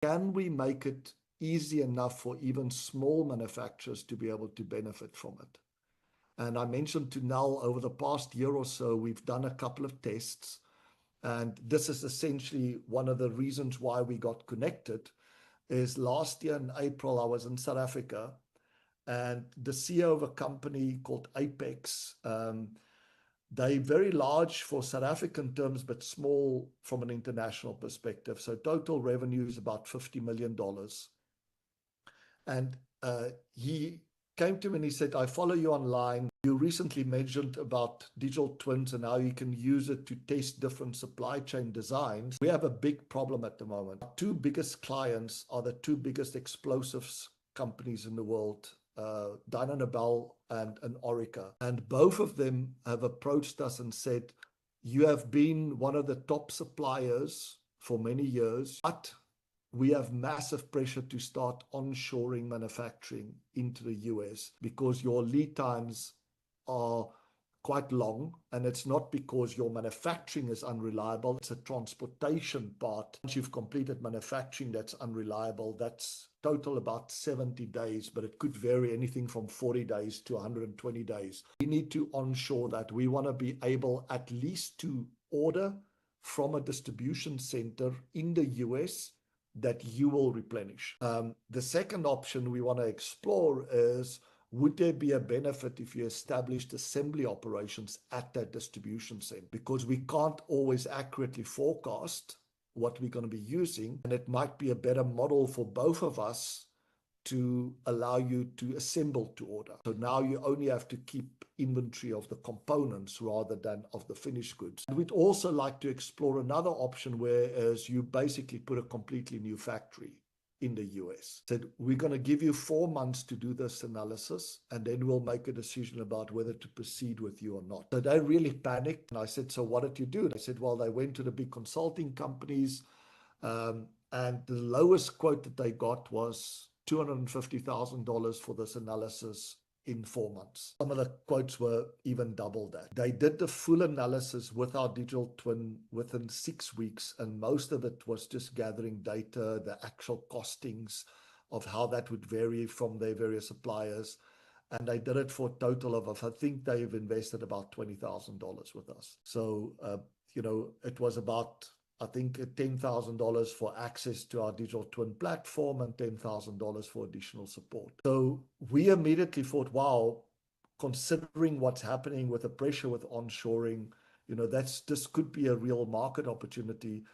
can we make it easy enough for even small manufacturers to be able to benefit from it? And I mentioned to Nel, over the past year or so, we've done a couple of tests. And this is essentially one of the reasons why we got connected. Is last year in April, I was in South Africa, and the CEO of a company called Apex, they're very large for South African terms, but small from an international perspective. So total revenue is about $50 million. And he came to me and he said, I follow you online. You recently mentioned about digital twins and how you can use it to test different supply chain designs. We have a big problem at the moment. Our two biggest clients are the two biggest explosives companies in the world, Dyno Nobel and Orica. And both of them have approached us and said, you have been one of the top suppliers for many years, but we have massive pressure to start onshoring manufacturing into the US because your lead times are quite long, and it's not because your manufacturing is unreliable, it's a transportation part. Once you've completed manufacturing that's unreliable, that's total about 70 days, but it could vary anything from 40 days to 120 days. We need to onshore that. We want to be able at least to order from a distribution center in the US that you will replenish. The second option we want to explore is, would there be a benefit if you established assembly operations at that distribution center? Because we can't always accurately forecast what we're going to be using, and it might be a better model for both of us to allow you to assemble to order. So now you only have to keep inventory of the components rather than of the finished goods. And we'd also like to explore another option, whereas you basically put a completely new factory in the US. Said, we're going to give you 4 months to do this analysis, and then we'll make a decision about whether to proceed with you or not. So they really panicked. And I said, so what did you do? And I said, well, they went to the big consulting companies, and the lowest quote that they got was $250,000 for this analysis in 4 months. Some of the quotes were even double that. They did the full analysis with our digital twin within 6 weeks, and most of it was just gathering data, the actual costings of how that would vary from their various suppliers. And they did it for a total of, I think they've invested about $20,000 with us. So, it was about, I think, $10,000 for access to our digital twin platform and $10,000 for additional support. So we immediately thought, wow, considering what's happening with the pressure with onshoring, this could be a real market opportunity.